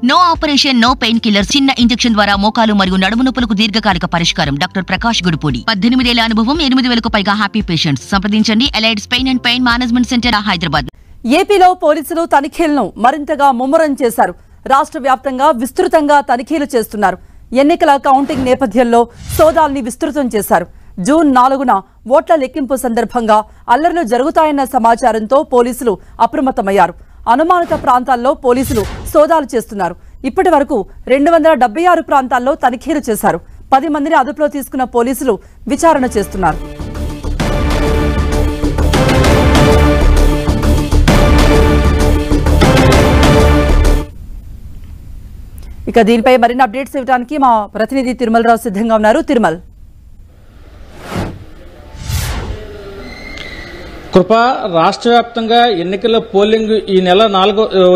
No operation no pain killer చిన్న injection ద్వారా మోకాలు మరియు నడుము నొప్పులకు దీర్ఘకాలిక పరిష్కారం. డాక్టర్ ప్రకాష్ గుడిపూడి. 18 ఏళ్ల అనుభవం, 8,000కు పైగా హ్యాపీ పేషెంట్స్. సంప్రదించండి Allied's pain and pain management centre, Hyderabad. ఏపీలో పోలీసులు తనిఖీలను మరింతగా ముమ్మరం చేశారు. రాష్ట్ర వ్యాప్తంగా విస్తృతంగా తనిఖీలు చేస్తున్నారు. ఎన్నికల కౌంటింగ్ నేపథ్యంలో సోదాల్ని విస్తృతం చేశారు. జూన్ 4న ఓట్ల లెక్కింపు సందర్భంగా అల్లర్లు జరుగుతాయన్న సమాచారంతో పోలీసులు అప్రమత్తమయ్యారు. అనుమానిత ప్రాంతాల్లో పోలీసులు సోదాలు చేస్తున్నారు. ఇప్పటి వరకు 276 ప్రాంతాల్లో తనిఖీలు చేశారు. 10 మందిని అదుపులో తీసుకున్న పోలీసులు విచారణ చేస్తున్నారు. ఇక దీనిపై మరిన్ని అప్డేట్స్ ఇవ్వడానికి మా ప్రతినిధి తిరుమల రావు సిద్ధంగా ఉన్నారు. తిరుమల్. కృప, రాష్ట్ర వ్యాప్తంగా ఎన్నికల పోలింగ్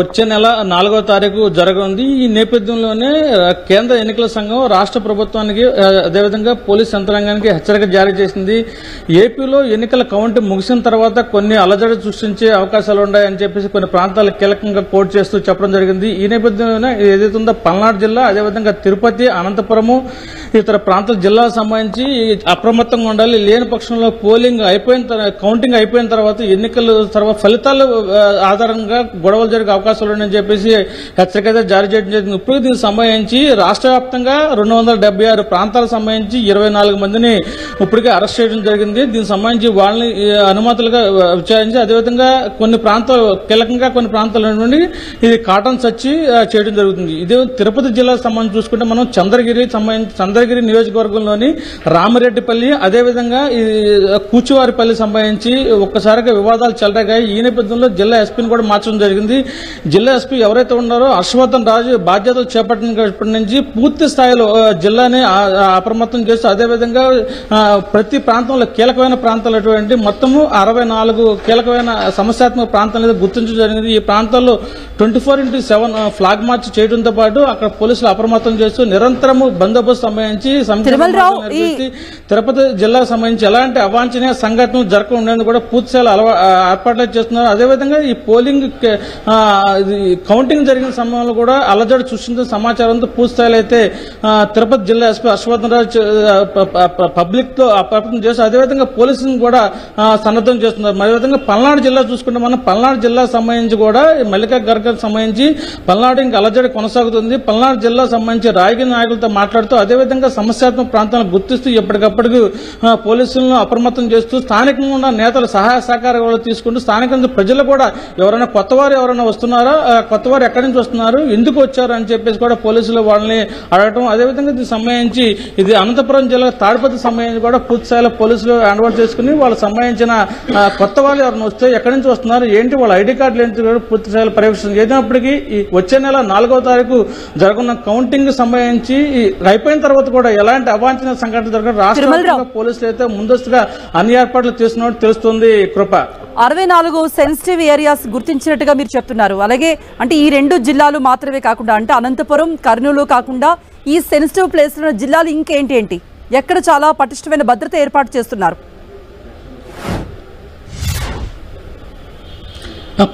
వచ్చే నెల 4వ తారీఖు జరగనుంది. ఈ నేపథ్యంలోనే కేంద్ర ఎన్నికల సంఘం రాష్ట్ర ప్రభుత్వానికి అదేవిధంగా పోలీస్ యంత్రాంగానికి హెచ్చరిక జారీ చేసింది. ఏపీలో ఎన్నికల కౌంటింగ్ ముగిసిన తర్వాత కొన్ని అలజడి సృష్టించే అవకాశాలు ఉన్నాయని చెప్పేసి కొన్ని ప్రాంతాలు కీలకంగా కోట్ చేస్తూ చెప్పడం జరిగింది. ఈ నేపథ్యంలోనే ఏదైతే ఉందో పల్నాడు జిల్లా, అదేవిధంగా తిరుపతి, అనంతపురము, ఇతర ప్రాంతాల జిల్లాలకు సంబంధించి అప్రమత్తంగా ఉండాలి. లేని పక్షంలో కౌంటింగ్ అయిపోయిన తర్వాత ఎన్నికల తర్వాత ఫలితాల ఆధారంగా గొడవలు జరిగే అవకాశాలు ఉన్నాయని చెప్పేసి హెచ్చరిక జారీ చేయడం జరిగింది. ఇప్పుడు దీనికి సంబంధించి రాష్ట్ర వ్యాప్తంగా 276 ప్రాంతాలకు సంబంధించి 24 మందిని ఇప్పటికే అరెస్ట్ చేయడం జరిగింది. దీనికి సంబంధించి వాళ్ళని అనుమతులుగా విచారించి అదేవిధంగా కొన్ని ప్రాంతాలు కీలకంగా కొన్ని ప్రాంతాల నుండి ఇది కాటన్ సచ్చి చేయడం జరుగుతుంది. ఇదే తిరుపతి జిల్లాకు సంబంధించి చూసుకుంటే మనం చంద్రగిరి నియోజకవర్గంలోని రామిరెడ్డిపల్లి, అదేవిధంగా కూచివారిపల్లి సంబంధించి ఒక్కసారిగా వివాదాలు చెలరేగాయి. ఈ నేపథ్యంలో జిల్లా ఎస్పీని కూడా మార్చడం జరిగింది. జిల్లా ఎస్పీ ఎవరైతే ఉన్నారో హర్షవర్ధన్ రాజు బాధ్యతలు చేపట్టినప్పటి నుంచి పూర్తి స్థాయిలో జిల్లాని అప్రమత్తం చేస్తూ అదేవిధంగా ప్రతి ప్రాంతంలో కీలకమైన ప్రాంతాలు అటువంటి మొత్తము 64 కీలకమైన సమస్యాత్మక ప్రాంతాలను గుర్తించడం జరిగింది. ఈ ప్రాంతాల్లో 24/7 ఫ్లాగ్ మార్చ్ చేయడంతో పాటు అక్కడ పోలీసులు అప్రమత్తం చేస్తూ నిరంతరము బందోబస్తు సంబంధించి తిరుపతి జిల్లాకు సంబంధించి ఎలాంటి అవాంఛనీయ సంఘటనలు జరగకుండా కూడా పూర్తిస్థాయిలో ఏర్పాట్లు చేస్తున్నారు. అదేవిధంగా ఈ పోలింగ్ కౌంటింగ్ జరిగిన సమయంలో కూడా అలజడి సృష్టించిన సమాచారంతో పూర్తిస్థాయిలో అయితే తిరుపతి జిల్లా ఎస్పీ హర్షవర్ధన్ రాజు పబ్లిక్ తో అప్రమత్తం చేస్తూ అదేవిధంగా పోలీసులను కూడా సన్నద్దం చేస్తున్నారు. మరోవిధంగా పల్నాడు జిల్లా చూసుకుంటే మనం పల్నాడు జిల్లా సంబంధించి కూడా మల్లికా గర్గకు సంబంధించి పల్నాడు ఇంకా అలజడి కొనసాగుతుంది. పల్నాడు జిల్లా సంబంధించి రాజకీయ నాయకులతో మాట్లాడుతూ అదేవిధంగా సమస్యాత్మక ప్రాంతాలను గుర్తిస్తూ ఎప్పటికప్పటికి పోలీసులను అప్రమత్తం చేస్తూ స్థానికంగా ఉన్న నేతల సహాయ సహకారాలు తీసుకుంటూ స్థానికంగా ప్రజలు కూడా ఎవరైనా కొత్తవారు ఎవరైనా వస్తున్నారా, కొత్తవారు ఎక్కడి నుంచి వస్తున్నారు, ఎందుకు వచ్చారు అని చెప్పేసి కూడా పోలీసులు వాళ్ళని అడగటం. అదేవిధంగా దీనికి సంబంధించి ఇది అనంతపురం జిల్లా తాడిపత్రి సంబంధించి కూడా పూర్తి స్థాయిలో పోలీసులు హ్యాండ్ ఓవర్ చేసుకుని వాళ్ళకి సంబంధించిన కొత్త వాళ్ళు ఎవరైనా వస్తే ఎక్కడి నుంచి వస్తున్నారు, ఏంటి వాళ్ళ ఐడి కార్డులు ఏంటి కూడా పూర్తి స్థాయిలో పర్యవేక్షణ చేసినప్పటికీ వచ్చే నెల 4వ తారీఖు జరగనున్న కౌంటింగ్ సంబంధించి అయిపోయిన తర్వాత కూడా ఎలాంటి అవాంఛనీయ సంఘటన జరగడం రాష్ట్ర పోలీసులు అయితే ముందస్తుగా అన్ని ఏర్పాట్లు చేస్తున్నట్టు తెలుస్తుంది. కృప, 64 సెన్సిటివ్ ఏరియాస్ గుర్తించినట్టుగా మీరు చెప్తున్నారు. అలాగే అంటే ఈ 2 జిల్లాలు మాత్రమే కాకుండా అంటే అనంతపురం, కర్నూలు కాకుండా ఈ సెన్సిటివ్ ప్లేస్లో జిల్లాలు ఇంకేంటి, ఎక్కడ చాలా పటిష్టమైన భద్రత ఏర్పాటు చేస్తున్నారు?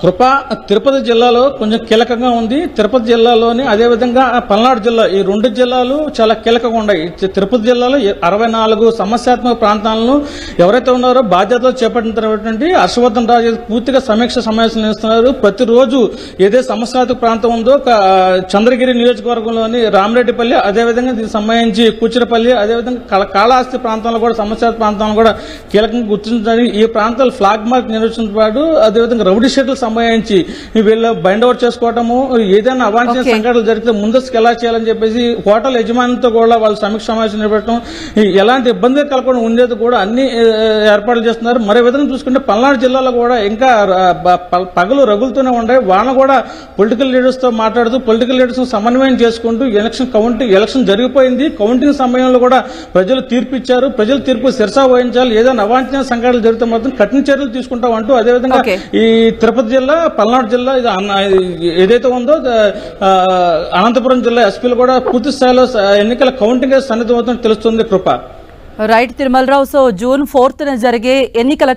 కృప, తిరుపతి జిల్లాలో కొంచెం కీలకంగా ఉంది. తిరుపతి జిల్లాలోని అదేవిధంగా పల్నాడు జిల్లా, ఈ 2 జిల్లాలు చాలా కీలకంగా ఉన్నాయి. తిరుపతి జిల్లాలో 64 సమస్యాత్మక ప్రాంతాలను ఎవరైతే ఉన్నారో బాధ్యతలు చేపట్టినటువంటి హర్షవర్ధన్ రాజు పూర్తిగా సమీక్ష సమావేశం నిర్వహిస్తున్నారు. ప్రతిరోజు ఏదే సమస్యాత్మక ప్రాంతం ఉందో చంద్రగిరి నియోజకవర్గంలోని రామిరెడ్డిపల్లి, అదేవిధంగా దీనికి సంబంధించి కూచిరపల్లి, అదేవిధంగా కాళహస్తి ప్రాంతంలో కూడా సమస్యాత్మక ప్రాంతాలను కూడా కీలకంగా గుర్తించారు. ఈ ప్రాంతాలు ఫ్లాగ్ మార్క్ నిర్వహించిన పాటు అదేవిధంగా రౌడీ షీట్లకు సంబంధించి వీళ్ళు బైండ్ అవుట్ చేసుకోవటము, ఏదైనా అవాంఛనీయ సంఘటనలు జరిగితే ముందస్తుకు ఎలా చేయాలని చెప్పేసి హోటల్ యజమానితో కూడా వాళ్ళు సమీక్ష సమావేశం నిర్వహించడం, ఎలాంటి ఇబ్బంది కలగకుండా ఉండేది కూడా అన్ని ఏర్పాట్లు చేస్తున్నారు. మరో విధంగా చూసుకుంటే పల్నాడు జిల్లాలో కూడా ఇంకా పగలు రగులుతూనే ఉన్నాయి. వాళ్ళని కూడా పొలిటికల్ లీడర్స్ తో మాట్లాడుతూ పొలిటికల్ లీడర్స్ సమన్వయం చేసుకుంటూ ఎలక్షన్ జరిగిపోయింది. కౌంటింగ్ సమయంలో కూడా ప్రజలు తీర్పు ఇచ్చారు. ప్రజలు తీర్పు శిరసా వహించాలి. ఏదైనా అవాంఛనీయ సంఘటనలు జరిగితే మాత్రం కఠిన చర్యలు తీసుకుంటాం అంటూ అదేవిధంగా ఈ తిరుపతి జిల్లా, పల్నాడు జిల్లా ఏదైతే ఉందో అనంతపురం జిల్లా ఎస్పీలు కూడా పూర్తి స్థాయిలో ఎన్నికల కౌంటింగ్ సన్నిధమవుతుందని తెలుస్తుంది. కృప, రైట్ తిరుమలరావు. సో జూన్ 4న జరిగే ఎన్నికల